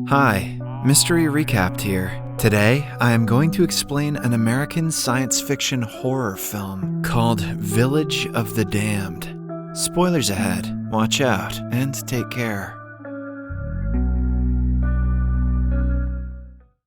Hi, Mystery Recapped here. Today, I am going to explain an American science fiction horror film called Village of the Damned. Spoilers ahead, watch out, and take care.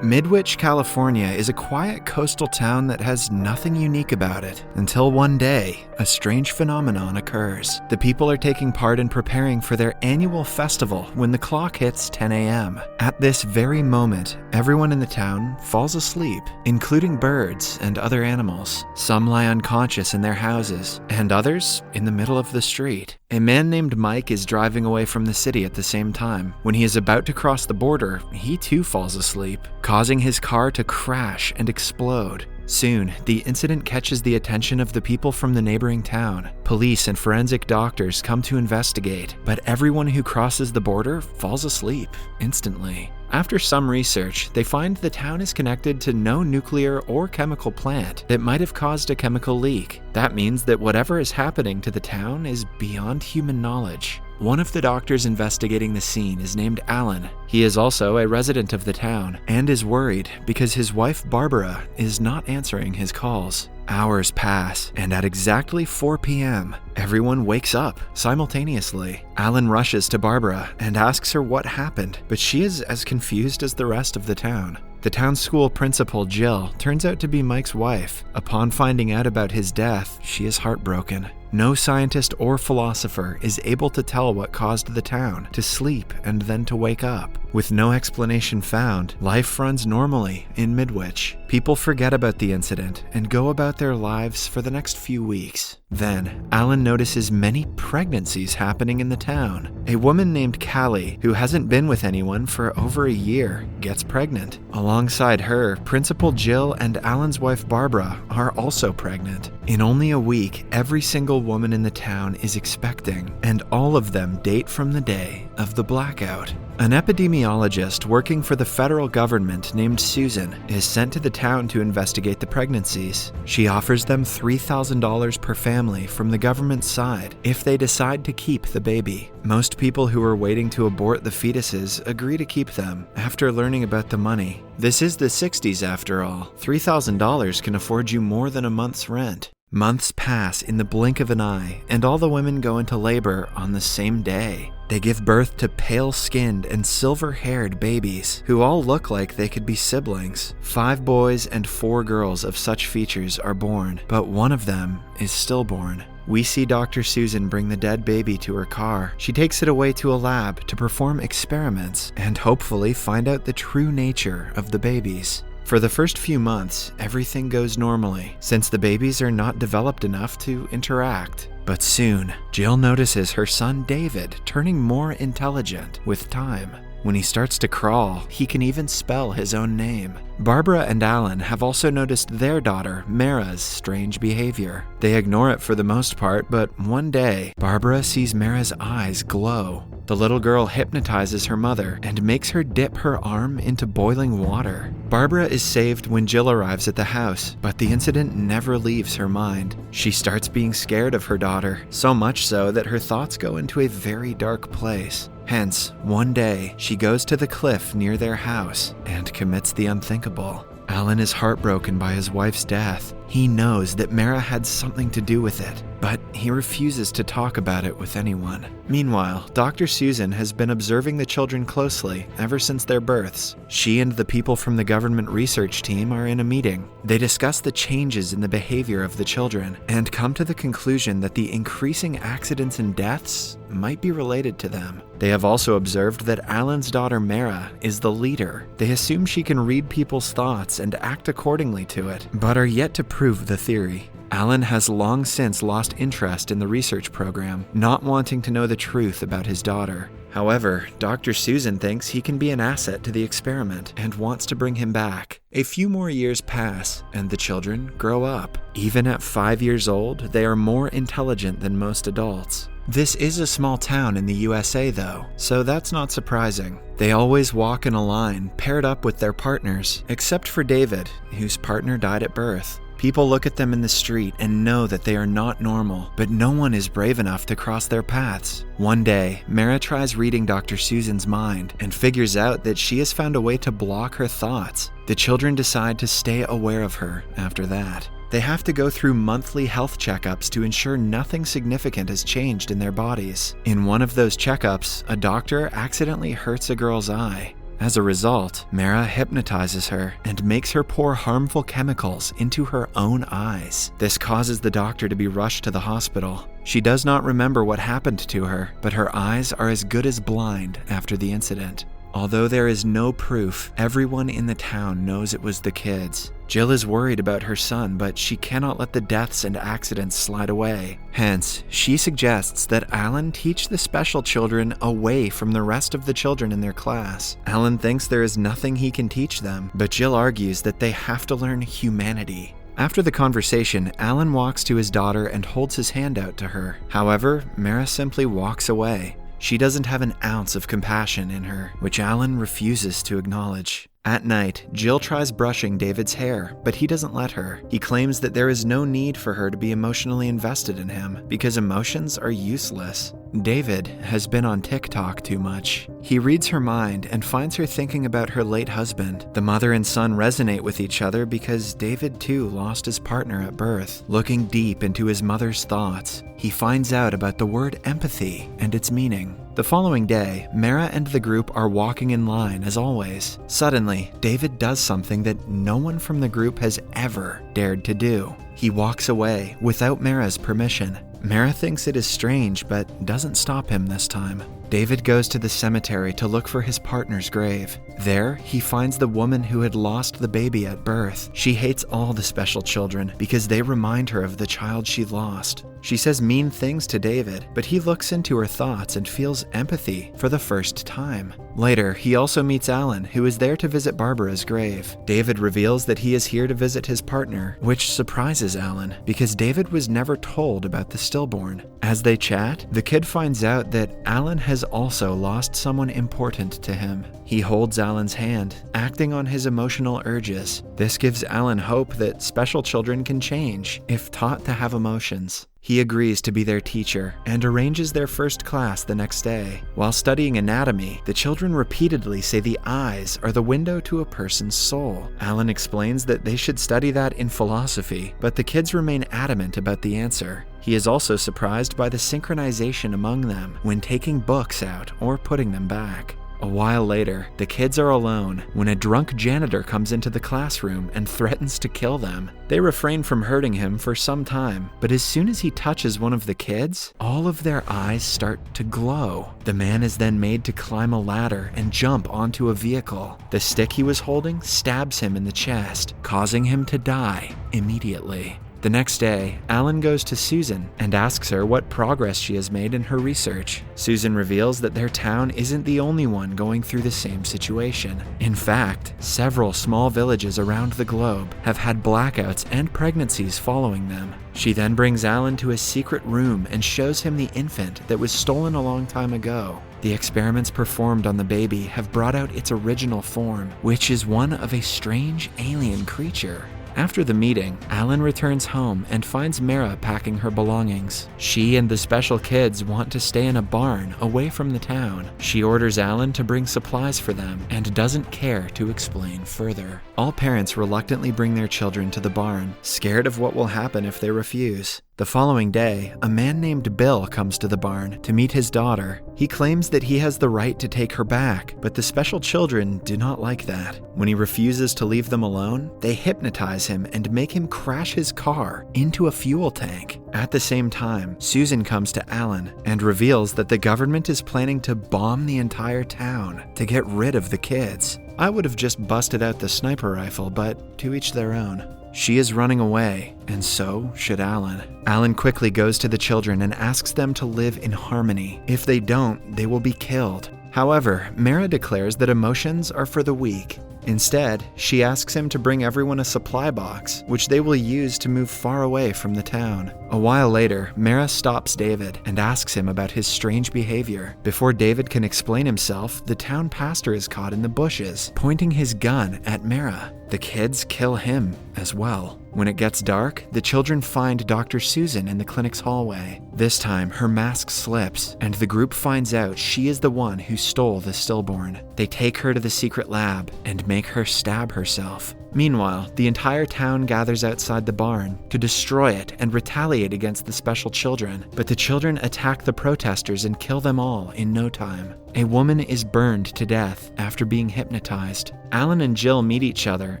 Midwich, California is a quiet coastal town that has nothing unique about it until one day, a strange phenomenon occurs. The people are taking part in preparing for their annual festival when the clock hits 10 a.m. At this very moment, everyone in the town falls asleep, including birds and other animals. Some lie unconscious in their houses, and others in the middle of the street. A man named Mike is driving away from the city at the same time. When he is about to cross the border, he too falls asleep, causing his car to crash and explode. Soon, the incident catches the attention of the people from the neighboring town. Police and forensic doctors come to investigate, but everyone who crosses the border falls asleep instantly. After some research, they find the town is connected to no nuclear or chemical plant that might have caused a chemical leak. That means that whatever is happening to the town is beyond human knowledge. One of the doctors investigating the scene is named Alan. He is also a resident of the town and is worried because his wife Barbara is not answering his calls. Hours pass, and at exactly 4 p.m., everyone wakes up simultaneously. Alan rushes to Barbara and asks her what happened, but she is as confused as the rest of the town. The town school principal, Jill, turns out to be Mike's wife. Upon finding out about his death, she is heartbroken. No scientist or philosopher is able to tell what caused the town to sleep and then to wake up. With no explanation found, life runs normally in Midwich. People forget about the incident and go about their lives for the next few weeks. Then, Alan notices many pregnancies happening in the town. A woman named Callie, who hasn't been with anyone for over a year, gets pregnant. Alongside her, Principal Jill and Alan's wife Barbara are also pregnant. In only a week, every single woman in the town is expecting, and all of them date from the day of the blackout. An epidemiologist working for the federal government named Susan is sent to the town to investigate the pregnancies. She offers them $3,000 per family from the government's side if they decide to keep the baby. Most people who are waiting to abort the fetuses agree to keep them after learning about the money. This is the 60s after all. $3,000 can afford you more than a month's rent. Months pass in the blink of an eye, and all the women go into labor on the same day. They give birth to pale-skinned and silver-haired babies who all look like they could be siblings. 5 boys and 4 girls of such features are born, but one of them is stillborn. We see Dr. Susan bring the dead baby to her car. She takes it away to a lab to perform experiments and hopefully find out the true nature of the babies. For the first few months, everything goes normally, since the babies are not developed enough to interact. But soon, Jill notices her son David turning more intelligent with time. When he starts to crawl, he can even spell his own name. Barbara and Alan have also noticed their daughter, Mara's, strange behavior. They ignore it for the most part, but one day, Barbara sees Mara's eyes glow. The little girl hypnotizes her mother and makes her dip her arm into boiling water. Barbara is saved when Jill arrives at the house, but the incident never leaves her mind. She starts being scared of her daughter, so much so that her thoughts go into a very dark place. Hence, one day, she goes to the cliff near their house and commits the unthinkable. Alan is heartbroken by his wife's death. He knows that Mara had something to do with it, but he refuses to talk about it with anyone. Meanwhile, Dr. Susan has been observing the children closely ever since their births. She and the people from the government research team are in a meeting. They discuss the changes in the behavior of the children and come to the conclusion that the increasing accidents and deaths might be related to them. They have also observed that Alan's daughter Mara is the leader. They assume she can read people's thoughts and act accordingly to it, but are yet to prove the theory. Alan has long since lost interest in the research program, not wanting to know the truth about his daughter. However, Dr. Susan thinks he can be an asset to the experiment and wants to bring him back. A few more years pass, and the children grow up. Even at 5 years old, they are more intelligent than most adults. This is a small town in the USA though, so that's not surprising. They always walk in a line, paired up with their partners, except for David, whose partner died at birth. People look at them in the street and know that they are not normal, but no one is brave enough to cross their paths. One day, Mara tries reading Dr. Susan's mind and figures out that she has found a way to block her thoughts. The children decide to stay aware of her after that. They have to go through monthly health checkups to ensure nothing significant has changed in their bodies. In one of those checkups, a doctor accidentally hurts a girl's eye. As a result, Mara hypnotizes her and makes her pour harmful chemicals into her own eyes. This causes the doctor to be rushed to the hospital. She does not remember what happened to her, but her eyes are as good as blind after the incident. Although there is no proof, everyone in the town knows it was the kids. Jill is worried about her son, but she cannot let the deaths and accidents slide away. Hence, she suggests that Alan teach the special children away from the rest of the children in their class. Alan thinks there is nothing he can teach them, but Jill argues that they have to learn humanity. After the conversation, Alan walks to his daughter and holds his hand out to her. However, Mara simply walks away. She doesn't have an ounce of compassion in her, which Alan refuses to acknowledge. At night, Jill tries brushing David's hair, but he doesn't let her. He claims that there is no need for her to be emotionally invested in him, because emotions are useless. David has been on TikTok too much. He reads her mind and finds her thinking about her late husband. The mother and son resonate with each other because David too lost his partner at birth. Looking deep into his mother's thoughts, he finds out about the word empathy and its meaning. The following day, Mara and the group are walking in line as always. Suddenly, David does something that no one from the group has ever dared to do. He walks away without Mara's permission. Mara thinks it is strange, but doesn't stop him this time. David goes to the cemetery to look for his partner's grave. There, he finds the woman who had lost the baby at birth. She hates all the special children because they remind her of the child she lost. She says mean things to David, but he looks into her thoughts and feels empathy for the first time. Later, he also meets Alan, who is there to visit Barbara's grave. David reveals that he is here to visit his partner, which surprises Alan because David was never told about the stillborn. As they chat, the kid finds out that Alan has also lost someone important to him. He holds Alan's hand, acting on his emotional urges. This gives Alan hope that special children can change if taught to have emotions. He agrees to be their teacher and arranges their first class the next day. While studying anatomy, the children repeatedly say the eyes are the window to a person's soul. Alan explains that they should study that in philosophy, but the kids remain adamant about the answer. He is also surprised by the synchronization among them when taking books out or putting them back. A while later, the kids are alone when a drunk janitor comes into the classroom and threatens to kill them. They refrain from hurting him for some time, but as soon as he touches one of the kids, all of their eyes start to glow. The man is then made to climb a ladder and jump onto a vehicle. The stick he was holding stabs him in the chest, causing him to die immediately. The next day, Alan goes to Susan and asks her what progress she has made in her research. Susan reveals that their town isn't the only one going through the same situation. In fact, several small villages around the globe have had blackouts and pregnancies following them. She then brings Alan to a secret room and shows him the infant that was stolen a long time ago. The experiments performed on the baby have brought out its original form, which is one of a strange alien creature. After the meeting, Alan returns home and finds Mara packing her belongings. She and the special kids want to stay in a barn away from the town. She orders Alan to bring supplies for them and doesn't care to explain further. All parents reluctantly bring their children to the barn, scared of what will happen if they refuse. The following day, a man named Bill comes to the barn to meet his daughter. He claims that he has the right to take her back, but the special children do not like that. When he refuses to leave them alone, they hypnotize him and make him crash his car into a fuel tank. At the same time, Susan comes to Alan and reveals that the government is planning to bomb the entire town to get rid of the kids. I would have just busted out the sniper rifle, but to each their own. She is running away, and so should Alan. Alan quickly goes to the children and asks them to live in harmony. If they don't, they will be killed. However, Mara declares that emotions are for the weak. Instead, she asks him to bring everyone a supply box, which they will use to move far away from the town. A while later, Mara stops David and asks him about his strange behavior. Before David can explain himself, the town pastor is caught in the bushes, pointing his gun at Mara. The kids kill him as well. When it gets dark, the children find Dr. Susan in the clinic's hallway. This time, her mask slips, and the group finds out she is the one who stole the stillborn. They take her to the secret lab and make her stab herself. Meanwhile, the entire town gathers outside the barn to destroy it and retaliate against the special children, but the children attack the protesters and kill them all in no time. A woman is burned to death after being hypnotized. Alan and Jill meet each other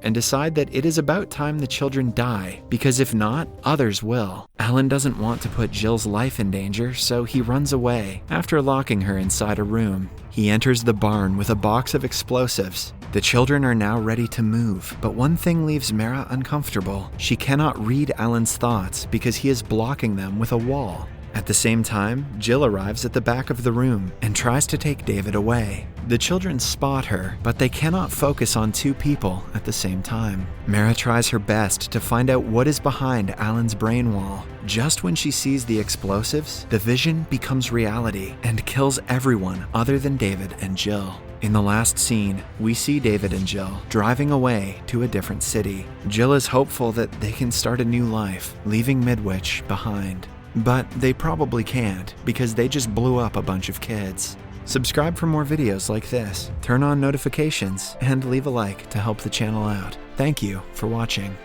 and decide that it is about time the children die, because if not, others will. Alan doesn't want to put Jill's life in danger, so he runs away after locking her inside a room. He enters the barn with a box of explosives. The children are now ready to move, but one thing leaves Mara uncomfortable. She cannot read Alan's thoughts because he is blocking them with a wall. At the same time, Jill arrives at the back of the room and tries to take David away. The children spot her, but they cannot focus on two people at the same time. Mara tries her best to find out what is behind Alan's brain wall. Just when she sees the explosives, the vision becomes reality and kills everyone other than David and Jill. In the last scene, we see David and Jill driving away to a different city. Jill is hopeful that they can start a new life, leaving Midwich behind. But they probably can't, because they just blew up a bunch of kids. Subscribe for more videos like this, turn on notifications, and leave a like to help the channel out. Thank you for watching.